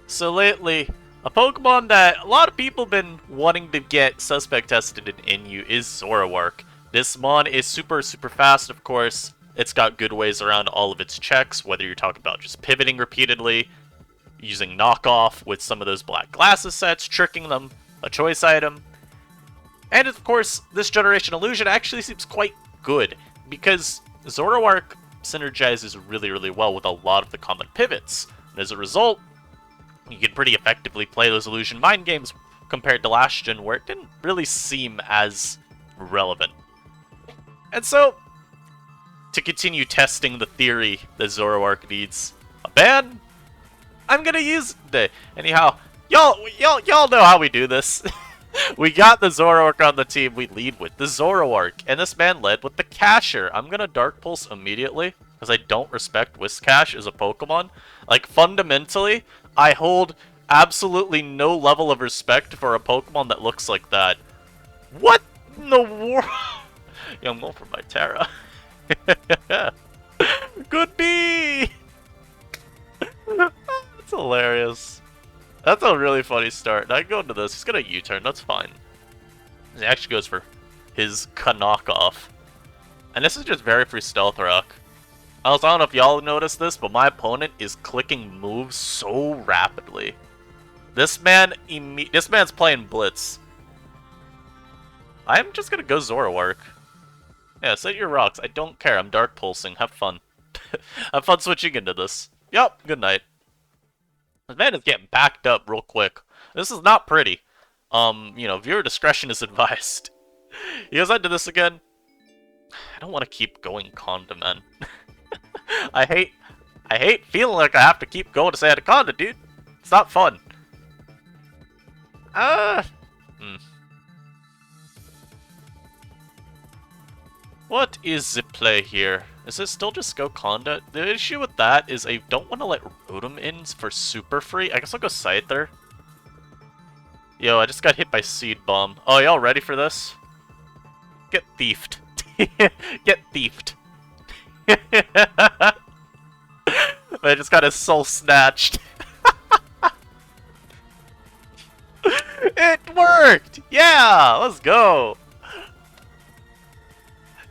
So lately, a Pokemon that a lot of people have been wanting to get suspect tested in Inu is Zoroark. This mon is super fast, of course. It's got good ways around all of its checks, whether you're talking about just pivoting repeatedly, using knockoff with some of those black glasses sets, tricking them, a choice item. And of course, this generation illusion actually seems quite good, because Zoroark synergizes really well with a lot of the common pivots. And as a result, you can pretty effectively play those illusion mind games compared to last gen, where it didn't really seem as relevant. And so, to continue testing the theory that Zoroark needs a ban, I'm gonna use it. Anyhow, y'all know how we do this. We got the Zoroark on the team. We lead with the Zoroark, and this man led with the Casher. I'm gonna Dark Pulse immediately because I don't respect Whiskash as a Pokemon. Like, fundamentally, I hold absolutely no level of respect for a Pokemon that looks like that. What in the world? Yeah, I'm going for my Terra. Good B! That's hilarious. That's a really funny start. I can go into this. He's gonna U-turn. That's fine. He actually goes for his knockoff. And this is just very free Stealth Rock. I don't know if y'all noticed this, but my opponent is clicking moves so rapidly. This man's playing Blitz. I'm just gonna go Zoroark. Yeah, set your rocks. I don't care. I'm Dark Pulsing. Have fun. Have fun switching into this. Yup, good night. This man is getting backed up real quick. This is not pretty. Viewer discretion is advised. He goes into this again. I don't want to keep going Conda, man. I hate feeling like I have to keep going to say Anaconda, dude. It's not fun. What is the play here? Is it still just go Conda? The issue with that is I don't want to let Rotom in for super free. I guess I'll go Scyther. Yo, I just got hit by Seed Bomb. Oh, y'all ready for this? Get thiefed. Get thiefed. I just got his soul snatched. It worked! Yeah! Let's go!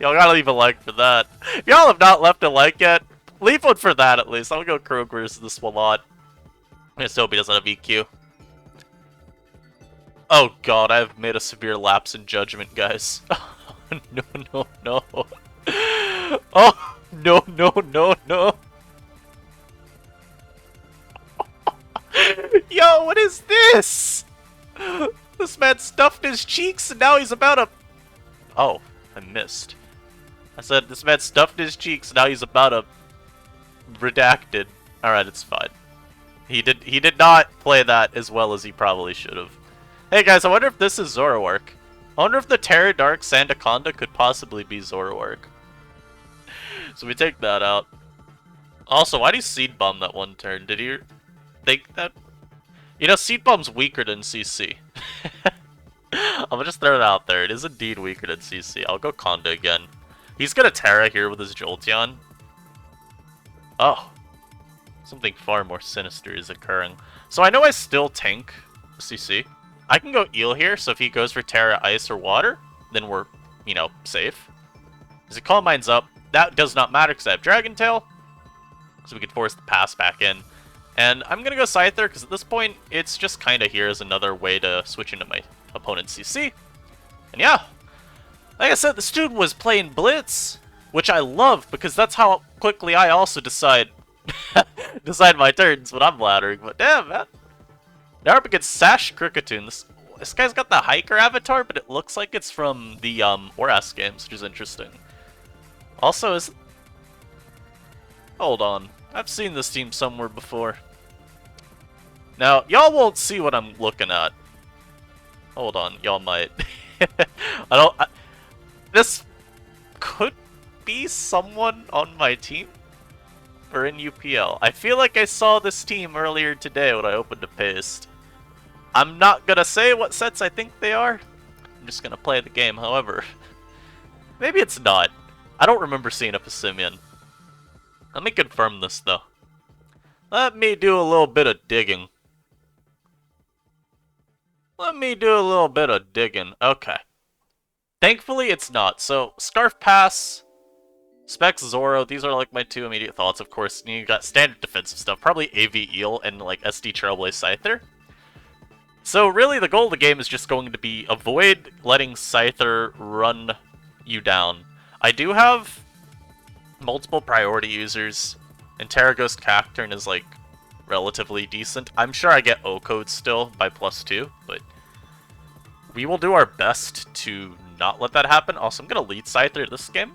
Y'all gotta leave a like for that. If y'all have not left a like yet, leave one for that at least. I'll go Kroger versus the Swalot. I just hope he doesn't have EQ. Oh god, I've made a severe lapse in judgment, guys. No. Oh, no. Yo, what is this? This man stuffed his cheeks and now he's about to... Oh, I missed. I said this man stuffed his cheeks and now he's about to... Redacted. Alright, it's fine. He did not play that as well as he probably should have. Hey guys, I wonder if this is Zoroark. I wonder if the Terra Dark Sandaconda could possibly be Zoroark. So we take that out. Also, why did he Seed Bomb that one turn? Did he think that? You know, Seed Bomb's weaker than CC. I'm gonna just throw it out there. It is indeed weaker than CC. I'll go Conda again. He's gonna Terra here with his Jolteon. Oh. Something far more sinister is occurring. So I know I still tank CC. I can go Eel here, so if he goes for Terra, Ice, or Water, then we're, safe. As he Calm Minds up, that does not matter because I have Dragon Tail. So we can force the pass back in. And I'm going to go Scyther because at this point, it's just kind of here as another way to switch into my opponent's CC. And yeah, like I said, the student was playing Blitz, which I love because that's how quickly I also decide my turns when I'm laddering. But damn, man. Now up against Sash Kricketune. This guy's got the Hiker avatar, but it looks like it's from the Oras games, which is interesting. Also, hold on. I've seen this team somewhere before. Now, y'all won't see what I'm looking at. Hold on, y'all might. This could be someone on my team or in UPL. I feel like I saw this team earlier today when I opened a paste. I'm not gonna say what sets I think they are. I'm just gonna play the game, however. Maybe it's not. I don't remember seeing a Passimian. Let me confirm this, though. Let me do a little bit of digging. Let me do a little bit of digging. Okay. Thankfully, it's not. So, Scarf Pass, Specs Zoro, these are like my two immediate thoughts, of course. You got standard defensive stuff, probably AV Eel and like SD Trailblaze Scyther. So really the goal of the game is just going to be avoid letting Scyther run you down. I do have multiple priority users, and Terraghost Cacturn is like relatively decent. I'm sure I get O-code still by +2, but we will do our best to not let that happen. Also, I'm going to lead Scyther this game.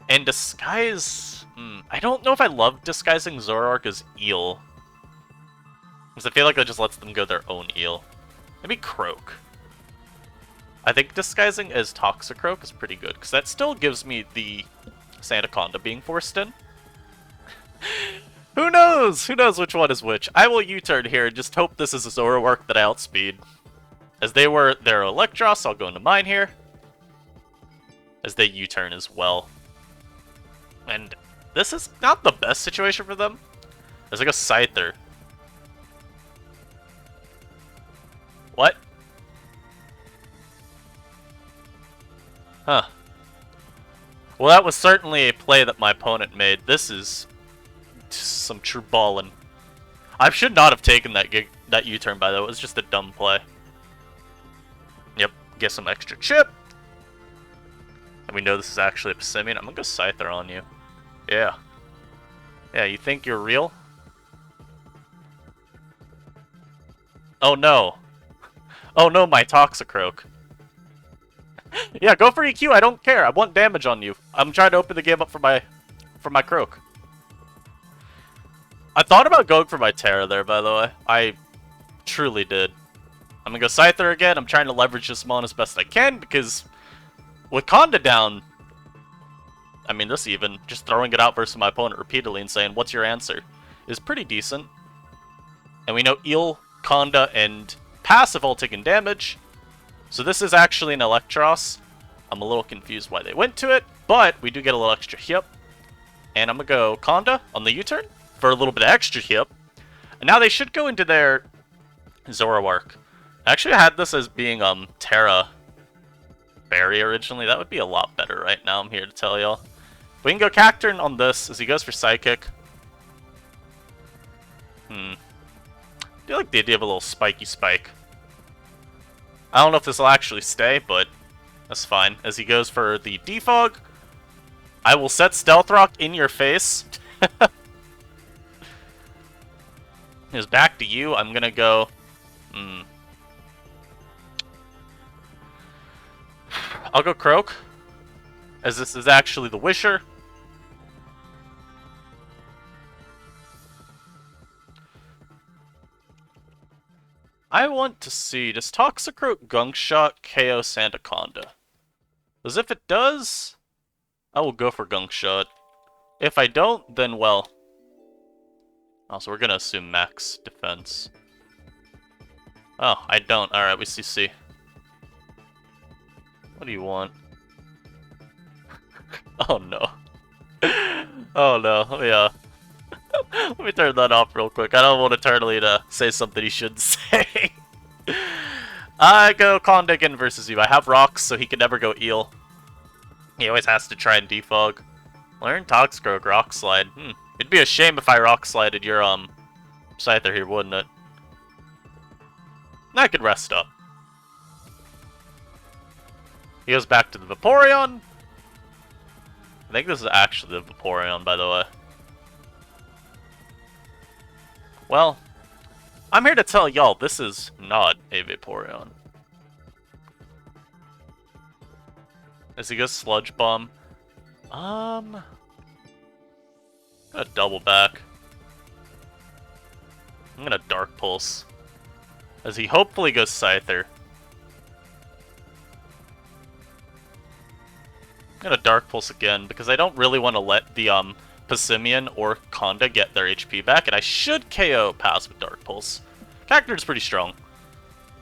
And Disguise... I don't know if I love disguising Zoroark as Eel. Because I feel like that just lets them go their own Eel. Maybe Croak. I think disguising as Toxicroak is pretty good, because that still gives me the Sandaconda being forced in. Who knows? Who knows which one is which? I will U-turn here and just hope this is a Zoroark that I outspeed. As they were their Electros, I'll go into mine here. As they U-turn as well. And this is not the best situation for them. There's like a Scyther. What? Huh. Well, that was certainly a play that my opponent made. This is some true ballin'. I should not have taken that U-turn, by the way. It was just a dumb play. Yep, get some extra chip. And we know this is actually a Pissimian. I'm gonna go Scyther on you. Yeah. Yeah, you think you're real? Oh no. Oh no, my Toxicroak. Yeah, go for EQ, I don't care. I want damage on you. I'm trying to open the game up for my Croak. I thought about going for my Terra there, by the way. I truly did. I'm gonna go Scyther again. I'm trying to leverage this mon as best I can, because with Conda down, I mean, this even, just throwing it out versus my opponent repeatedly and saying, what's your answer, is pretty decent. And we know Eel, Conda, and passive all taking damage. So this is actually an Electros. I'm a little confused why they went to it, but we do get a little extra hip. And I'm gonna go Conda on the U-turn for a little bit of extra hip. And now they should go into their Zoroark. I actually had this as being Terra Berry originally. That would be a lot better right now, I'm here to tell y'all. We can go Cacturn on this as he goes for Psychic. I do like the idea of a little spiky spike. I don't know if this will actually stay, but that's fine. As he goes for the Defog, I will set Stealth Rock in your face. He's back to you. I'm gonna go... I'll go Croak, as this is actually the Wisher. I want to see, does Toxicroak Gunk Shot KO Sandaconda? Because if it does, I will go for Gunk Shot. If I don't, then well. Also, we're gonna assume max defense. Oh, I don't. Alright, we CC. What do you want? Oh no. Oh no, yeah. Let me turn that off real quick. I don't want Eternally to say something he shouldn't say. I go Conda again versus you. I have rocks, so he can never go Eel. He always has to try and defog. Learn Toxicroak Rock Slide. It'd be a shame if I Rock Slided your Scyther here, wouldn't it? I could rest up. He goes back to the Vaporeon. I think this is actually the Vaporeon, by the way. Well, I'm here to tell y'all this is not a Vaporeon. As he goes Sludge Bomb. I'm gonna double back. I'm gonna Dark Pulse. As he hopefully goes Scyther. I'm gonna Dark Pulse again, because I don't really want to let the Pissimian or Conda get their HP back, and I should KO pass with Dark Pulse. Cactur's pretty strong.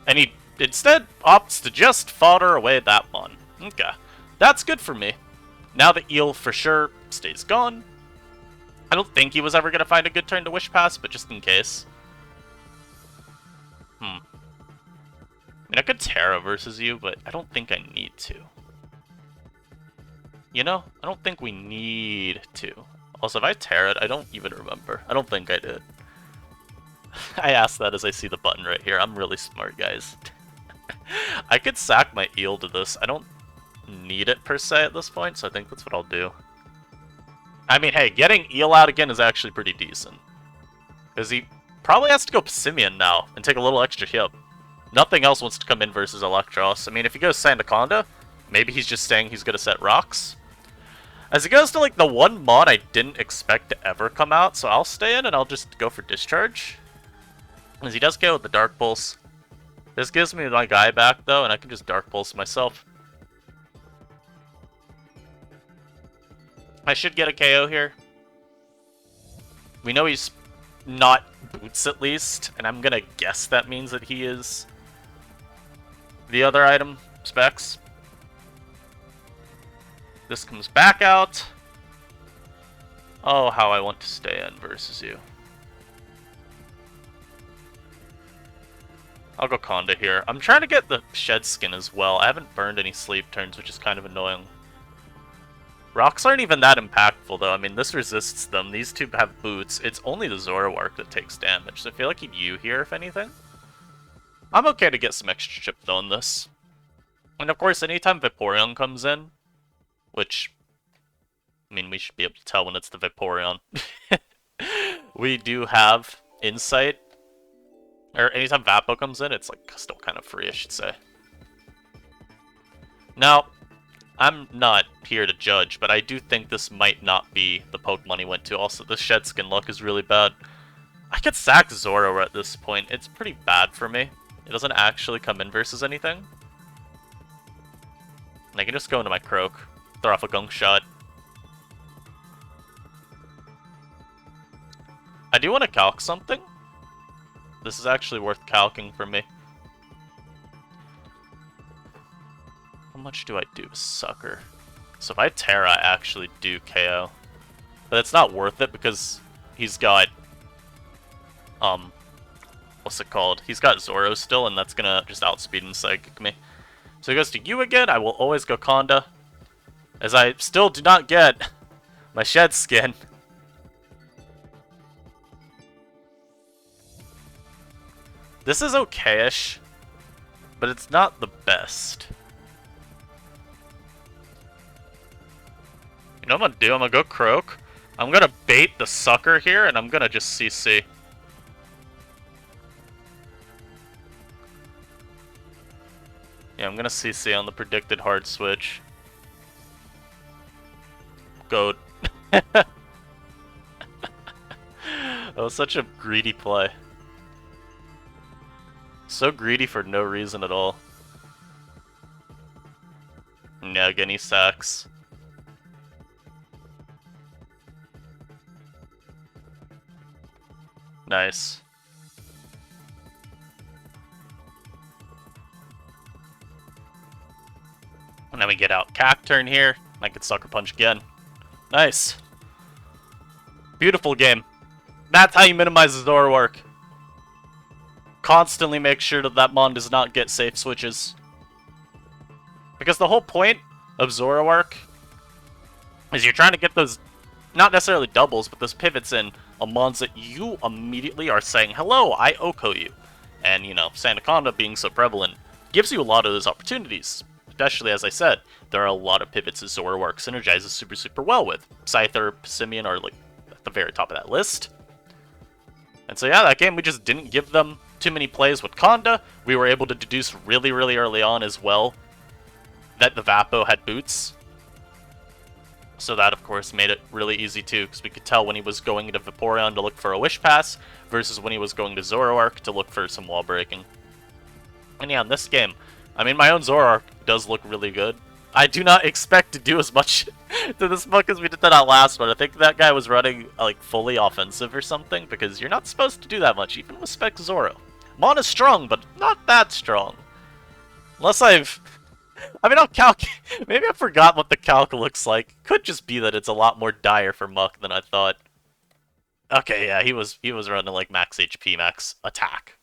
And he instead opts to just fodder away that mon. Okay. That's good for me. Now the Eel for sure stays gone. I don't think he was ever going to find a good turn to Wish Pass, but just in case. mean, I could Terra versus you, but I don't think I need to. You know? I don't think we need to. Also, if I Terra it, I don't even remember. I don't think I did. I asked that as I see the button right here. I'm really smart, guys. I could sack my eel to this. I don't need it per se at this point, so I think that's what I'll do. I mean, hey, getting eel out again is actually pretty decent. Because he probably has to go Pissimian now and take a little extra hit. Nothing else wants to come in versus Electros. I mean, if he goes Sandaconda, maybe he's just saying he's going to set rocks. As he goes to, like, the one mod I didn't expect to ever come out, so I'll stay in and I'll just go for Discharge. As he does KO with the Dark Pulse. This gives me my guy back, though, and I can just Dark Pulse myself. I should get a KO here. We know he's not boots, at least, and I'm gonna guess that means that he is the other item specs. This comes back out. Oh, how I want to stay in versus you. I'll go Conda here. I'm trying to get the Shed Skin as well. I haven't burned any sleep turns, which is kind of annoying. Rocks aren't even that impactful, though. I mean, this resists them. These two have boots. It's only the Zoroark that takes damage, so I feel like he'd U here, if anything. I'm okay to get some extra chip, though, in this. And, of course, anytime Vaporeon comes in, which, I mean, we should be able to tell when it's the Vaporeon. We do have Insight. Or anytime Vapo comes in, it's, like, still kind of free, I should say. Now, I'm not here to judge, but I do think this might not be the Pokemon he went to. Also, the Shed Skin luck is really bad. I could sack Zoro at this point. It's pretty bad for me. It doesn't actually come in versus anything. And I can just go into my Croak, throw off a Gunk Shot. I do want to calc something. This is actually worth calcing for me. How much do I do, Sucker? So if I Terra, I actually do KO. But it's not worth it because he's got... what's it called? He's got Zoro still, and that's gonna just outspeed and Psychic me. So he goes to you again. I will always go Conda. As I still do not get my Shed Skin. This is okay-ish, but it's not the best. You know what I'm gonna do? I'm gonna go Croak. I'm gonna bait the Sucker here, and I'm gonna just CC. Yeah, I'm gonna CC on the predicted hard switch. Goat. That was such a greedy play. So greedy for no reason at all. Yeah, again, he sacks. Nice. And then we get out Cacturn here. I could Sucker Punch again. Nice. Beautiful game. That's how you minimize the Zoroark. Constantly make sure that that mon does not get safe switches. Because the whole point of Zoroark is you're trying to get those, not necessarily doubles, but those pivots in on mons that you immediately are saying, hello, I Oko you. And, you know, Sandaconda being so prevalent gives you a lot of those opportunities. Especially, as I said, there are a lot of pivots that Zoroark synergizes super well with. Scyther, Pissimian are, like, at the very top of that list. And so, yeah, that game, we just didn't give them too many plays with Conda. We were able to deduce really early on as well that the Vapo had boots. So that, of course, made it really easy, too, because we could tell when he was going into Vaporeon to look for a Wish Pass versus when he was going to Zoroark to look for some wall breaking. And yeah, in this game, I mean, my own Zoroark does look really good. I do not expect to do as much to this book as we did that last one. I think that guy was running, like, fully offensive or something, because you're not supposed to do that much, even with Spec Zoro. Mon is strong, but not that strong. Unless I've... I mean, I'll calc... Maybe I forgot what the calc looks like. Could just be that it's a lot more dire for Muck than I thought. Okay, yeah, he was running, like, max HP, max attack.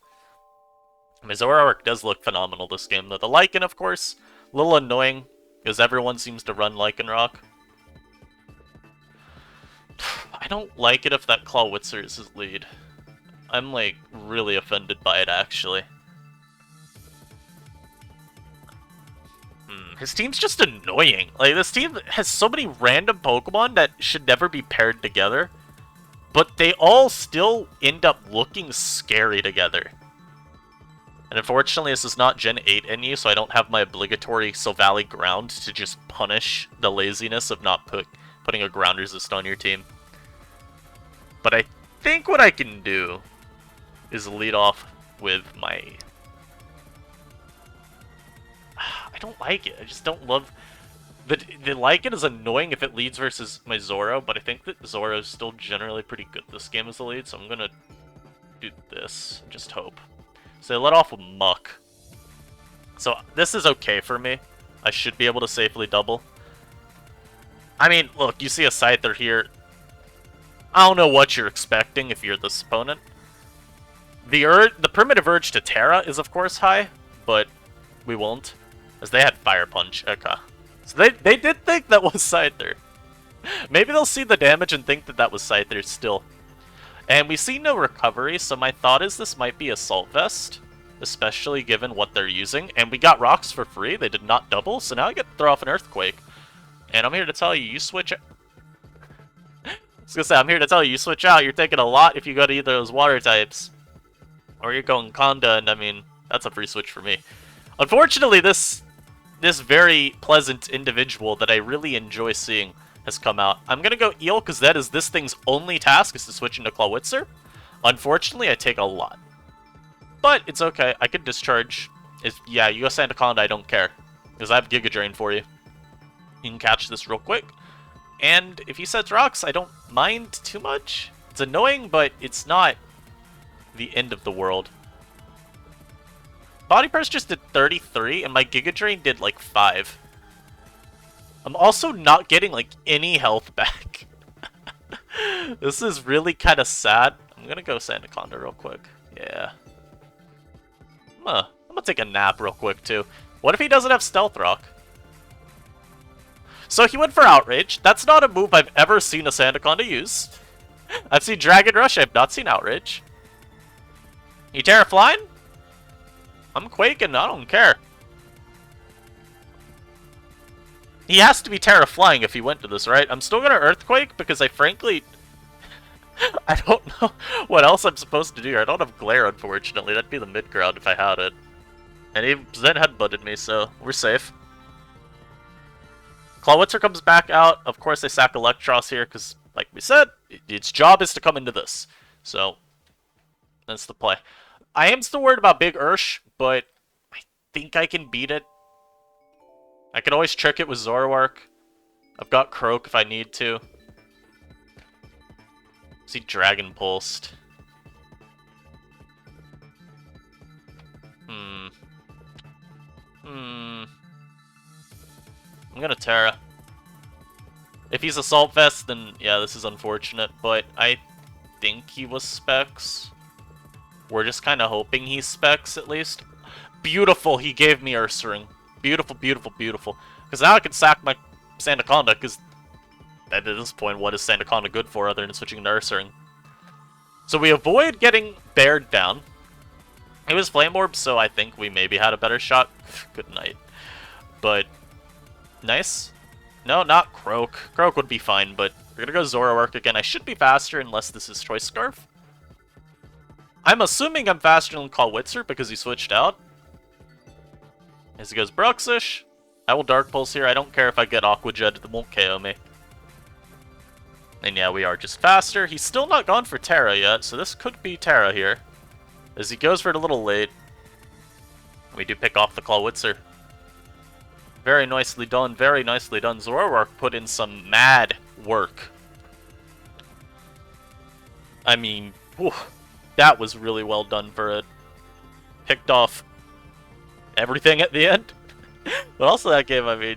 I mean, Zoroark does look phenomenal this game, though. The Lycan, of course, a little annoying, because everyone seems to run Lycanroc. I don't like it if that Clawitzer is his lead. I'm, like, really offended by it, actually. His team's just annoying. Like, this team has so many random Pokemon that should never be paired together, but they all still end up looking scary together. And unfortunately, this is not Gen 8 NU, so I don't have my obligatory Silvally Ground to just punish the laziness of not putting a Ground Resist on your team. But I think what I can do is lead off with my... I don't like it. I just don't love... The Lycan is annoying if it leads versus my Zoro, but I think that Zoro is still generally pretty good this game as a lead, so I'm gonna do this and just hope. So they let off with Muck. So this is okay for me. I should be able to safely double. I mean, look, you see a Scyther here. I don't know what you're expecting if you're this opponent. The primitive urge to Terra is of course high, but we won't, as they had Fire Punch. Okay. So they did think that was Scyther. Maybe they'll see the damage and think that that was Scyther still. And we see no recovery, so my thought is this might be Assault Vest, especially given what they're using. And we got rocks for free, they did not double, so now I get to throw off an Earthquake. And I'm here to tell you, you switch... I was gonna say, I'm here to tell you, you switch out, you're taking a lot if you go to either of those water types. Or you're going Conda, and I mean, that's a free switch for me. Unfortunately, this very pleasant individual that I really enjoy seeing has come out. I'm gonna go Eel, because that is this thing's only task, is to switch into Clawitzer. Unfortunately, I take a lot. But it's okay, I can discharge. Yeah, you go Sandaconda, I don't care. Because I have Giga Drain for you. You can catch this real quick. And if he sets rocks, I don't mind too much. It's annoying, but it's not the end of the world. Body Press just did 33, and my Giga Drain did like 5. I'm also not getting like any health back. This is really kind of sad. I'm gonna go Sandaconda real quick. Yeah. I'm gonna take a nap real quick too. What if he doesn't have Stealth Rock? So he went for Outrage. That's not a move I've ever seen a Sandaconda use. I've seen Dragon Rush, I've not seen Outrage. You Terra Flying? I'm quaking, I don't care. He has to be Terra Flying if he went to this, right? I'm still gonna Earthquake because I frankly... I don't know what else I'm supposed to do here. I don't have Glare, unfortunately. That'd be the mid-ground if I had it. And he then headbutted me, so we're safe. Clawitzer comes back out. Of course, they sack Electros here because, like we said, its job is to come into this. So, that's the play. I am still worried about Big Ursh, but I think I can beat it. I can always trick it with Zoroark. I've got Croak if I need to. See Dragon Pulsed. I'm gonna Terra. If he's Assault Vest, then yeah, this is unfortunate, but I think he was Specs. We're just kind of hoping he's Specs, at least. Beautiful, he gave me Ursaring. Beautiful, beautiful, beautiful. Because now I can sack my Sandaconda, because at this point, what is Sandaconda good for other than switching to Ursaring? So we avoid getting bared down. It was Flame Orb, so I think we maybe had a better shot. Good night. But, nice. No, not Croak. Croak would be fine, but we're gonna go Zoroark again. I should be faster unless this is Choice Scarf. I'm assuming I'm faster than Clawitzer because he switched out. As he goes Bruxish. I will Dark Pulse here. I don't care if I get Aqua Jet, it won't KO me. And yeah, we are just faster. He's still not gone for Terra yet, so this could be Terra here. As he goes for it a little late. We do pick off the Clawitzer. Very nicely done, very nicely done. Zoroark put in some mad work. I mean, whew, that was really well done for it. Picked off everything at the end. But also that game, I mean,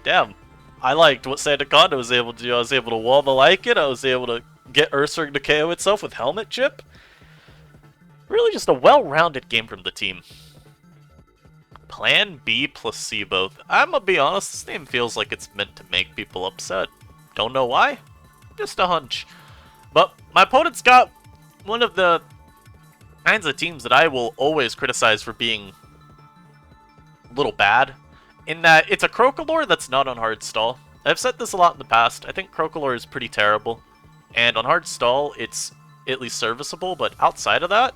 damn. I liked what Sandaconda was able to do. I was able to wall the Lycan. I was able to get Ursaring to KO itself with Helmet Chip. Really just a well-rounded game from the team. Plan B placebo. I'm gonna be honest, this name feels like it's meant to make people upset. Don't know why, just a hunch. But my opponent's got one of the kinds of teams that I will always criticize for being a little bad, in that it's a Crocolore that's not on hard stall. I've said this a lot in the past. I think Crocolore is pretty terrible, and on hard stall, it's at least serviceable, but outside of that,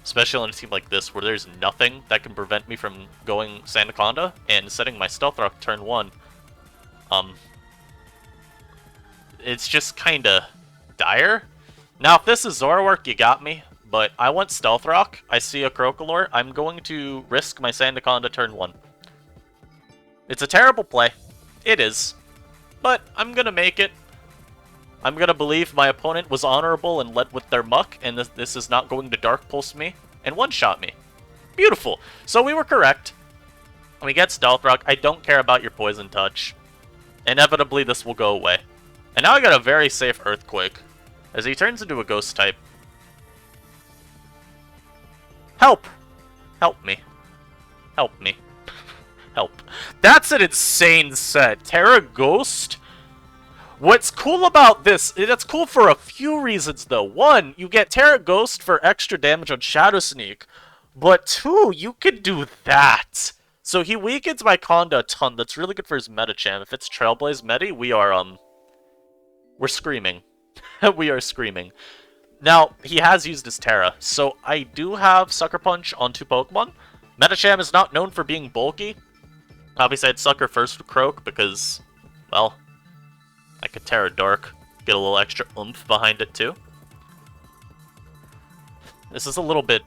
especially on a team like this where there's nothing that can prevent me from going Sandaconda and setting my Stealth Rock turn 1, it's just kinda dire. Now, if this is Zoroark, you got me, but I want Stealth Rock. I see a Crocolore. I'm going to risk my Sandaconda turn 1. It's a terrible play. It is. But I'm gonna make it. I'm gonna believe my opponent was honorable and led with their muck, and this is not going to Dark Pulse me and one-shot me. Beautiful. So we were correct. We get Stealth Rock. I don't care about your Poison Touch. Inevitably, this will go away. And now I got a very safe Earthquake, as he turns into a Ghost type. Help! Help me. Help me. Help. That's an insane set. Terra Ghost? What's cool about this, that's cool for a few reasons though. One, you get Terra Ghost for extra damage on Shadow Sneak. But two, you can do that. So he weakens my Conda a ton. That's really good for his Metacham. If it's Trailblaze Medi, we're screaming. We are screaming. Now, he has used his Terra, so I do have Sucker Punch on 2 Pokemon. Metacham is not known for being bulky. Obviously, I'd Sucker first with Croak because, well, I could Terra Dark, get a little extra oomph behind it too. This is a little bit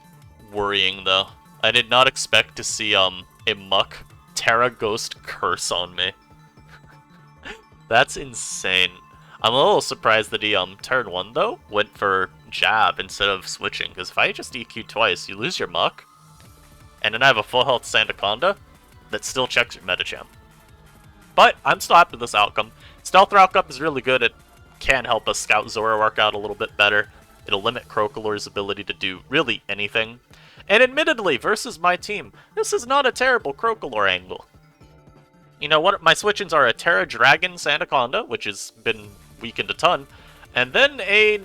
worrying though. I did not expect to see a Muck Terra Ghost curse on me. That's insane. I'm a little surprised that he turn 1 though went for Jab instead of switching, because if I just EQ twice, you lose your Muck, and then I have a full health Sandaconda that still checks your Metacham. But I'm still happy with this outcome. Stealth Rock up is really good. It can help us scout Zoroark out a little bit better. It'll limit Crocolore's ability to do really anything. And admittedly, versus my team, this is not a terrible Crocolore angle. You know what? My switch-ins are a Terra Dragon Sandaconda, which has been weakened a ton, and then a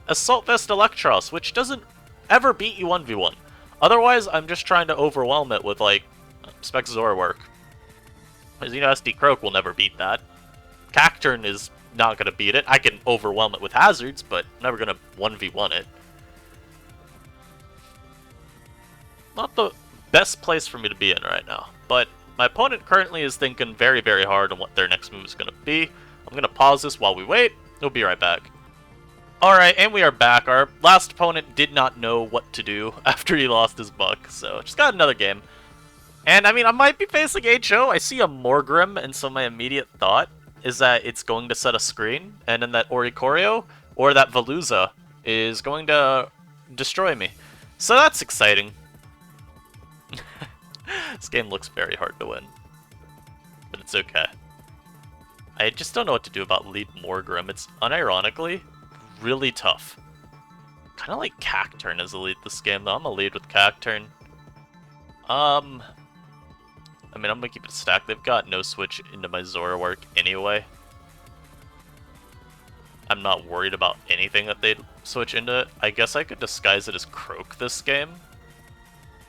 Assault Vest Electros, which doesn't ever beat you 1v1. Otherwise, I'm just trying to overwhelm it with, like, Spec Zoroark. Because, you know, SD Croak will never beat that. Cacturn is not going to beat it. I can overwhelm it with hazards, but I'm never going to 1v1 it. Not the best place for me to be in right now, but my opponent currently is thinking very, very hard on what their next move is going to be. I'm going to pause this while we wait. We'll be right back. Alright, and we are back. Our last opponent did not know what to do after he lost his buck, so just got another game. And, I mean, I might be facing HO. I see a Morgrim, and so my immediate thought is that it's going to set a screen, and then that Oricorio, or that Veluza, is going to destroy me. So that's exciting. This game looks very hard to win, but it's okay. I just don't know what to do about lead Morgrim. It's, unironically, really tough. Kind of like Cacturn as a lead this game, though. I'm gonna lead with Cacturn. I mean, I'm gonna keep it stacked. They've got no switch into my Zoroark anyway. I'm not worried about anything that they'd switch into it. I guess I could disguise it as Croak this game.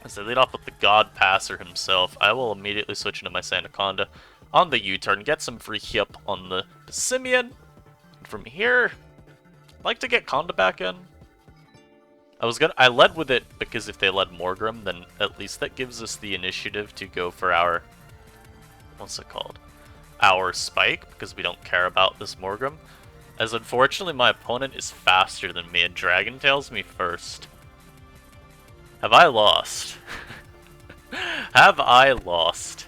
As they lead off with the God Passer himself, I will immediately switch into my Sandaconda on the U-turn, get some free hip on the Simeon. And from here, I'd like to get Conda back in. I led with it because if they led Morgrim, then at least that gives us the initiative to go for our, what's it called? Our Spike, because we don't care about this Morgrim. As unfortunately my opponent is faster than me and Dragon Tails me first. Have I lost? Have I lost?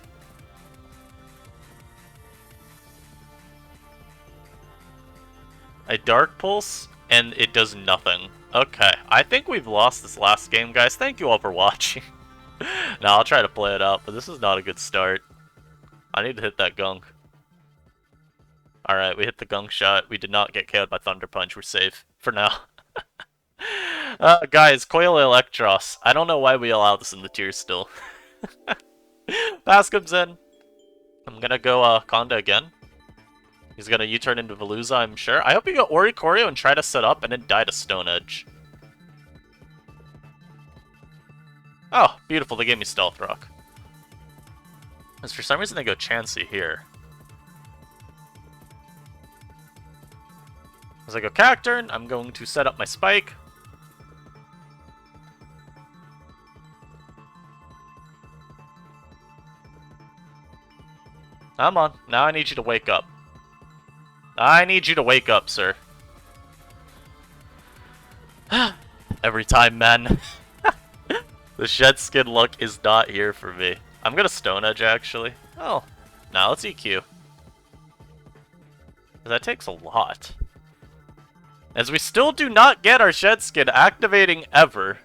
I Dark Pulse, and it does nothing. Okay, I think we've lost this last game, guys. Thank you all for watching. Now I'll try to play it out, but this is not a good start. I need to hit that gunk. Alright, we hit the gunk shot. We did not get KO'd by Thunder Punch. We're safe for now. Guys, Coil Electros. I don't know why we allow this in the tier still. Pass comes in. I'm gonna go Conda again. He's gonna U-turn into Veluza, I'm sure. I hope you go Ori Choreo and try to set up and then die to Stone Edge. Oh, beautiful. They gave me Stealth Rock. Because for some reason they go Chansey here. As I go Cacturn, I'm going to set up my Spike. Come on. Now I need you to wake up. I need you to wake up, sir. Every time, man. The Shed Skin luck is not here for me. I'm gonna Stone Edge, actually. Oh. Now let's EQ. That takes a lot. As we still do not get our Shed Skin activating ever.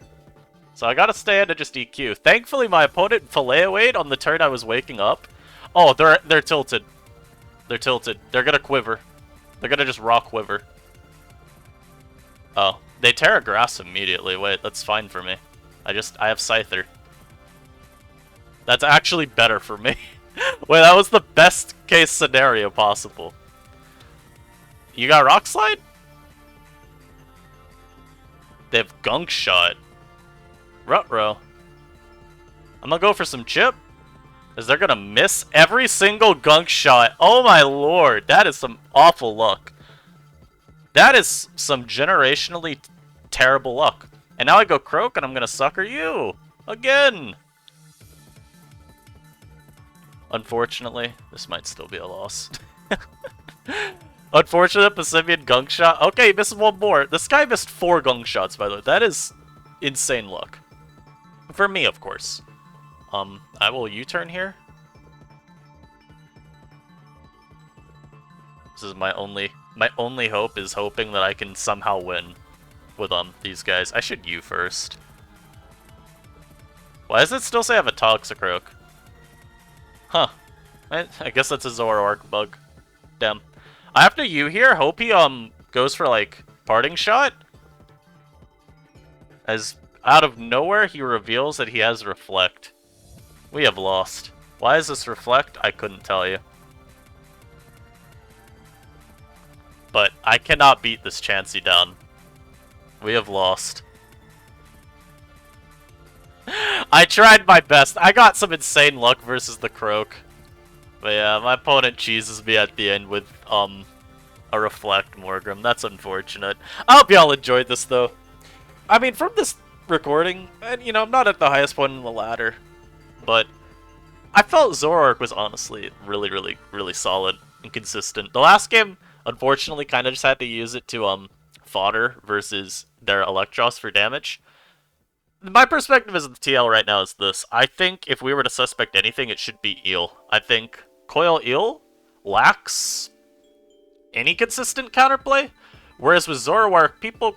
So I gotta stay in to just EQ. Thankfully, my opponent Filet-O-Ate on the turn I was waking up. Oh, they're tilted. They're tilted. They're gonna quiver. They're gonna just raw quiver. Oh, they Terra Grass immediately. Wait, that's fine for me. I have Scyther. That's actually better for me. Wait, that was the best case scenario possible. You got Rock Slide? They have Gunk Shot. Ruh-roh. I'm gonna go for some chip. Is they're gonna miss every single Gunk Shot. Oh my lord, that is some awful luck. That is some generationally terrible luck. And now I go Croak and I'm gonna sucker you. Again. Unfortunately, this might still be a loss. Unfortunate Passimian Gunk Shot. Okay, he misses one more. This guy missed 4 Gunk Shots, by the way. That is insane luck. For me, of course. I will U-turn here. This is my only hope is hoping that I can somehow win with these guys. I should U first. Why does it still say I have a Toxicroak? Huh. I guess that's a Zoroark bug. Damn. I have to U here. Hope he goes for like Parting Shot. As out of nowhere he reveals that he has Reflect. We have lost. Why is this Reflect? I couldn't tell you. But I cannot beat this Chansey down. We have lost. I tried my best. I got some insane luck versus the Croak. But yeah, my opponent cheeses me at the end with a Reflect Morgrim. That's unfortunate. I hope y'all enjoyed this though. I mean, from this recording, and you know, I'm not at the highest point in the ladder, but I felt Zoroark was honestly really solid and consistent. The last game, unfortunately, kind of just had to use it to fodder versus their Electros for damage. My perspective as the TL right now is this. I think if we were to suspect anything, it should be Eel. I think Coil Eel lacks any consistent counterplay, whereas with Zoroark, people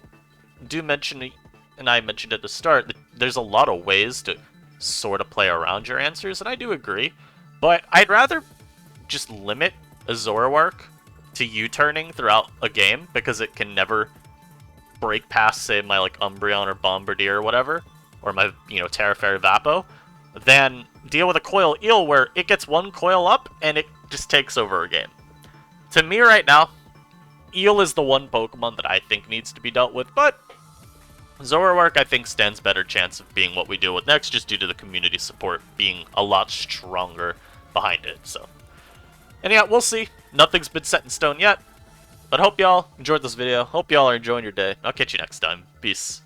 do mention, and I mentioned at the start, that there's a lot of ways to sort of play around your answers, and I do agree, but I'd rather just limit a Zoroark to U-turning throughout a game, because it can never break past, say, my like Umbreon or Bombardier or whatever, or my, you know, Terra Fairy Vapo, than deal with a Coil Eel where it gets one coil up and it just takes over a game. To me right now, Eel is the one Pokemon that I think needs to be dealt with, but Zoroark I think stands better chance of being what we deal with next, just due to the community support being a lot stronger behind it, so. And yeah, we'll see. Nothing's been set in stone yet, but hope y'all enjoyed this video. Hope y'all are enjoying your day. I'll catch you next time. Peace.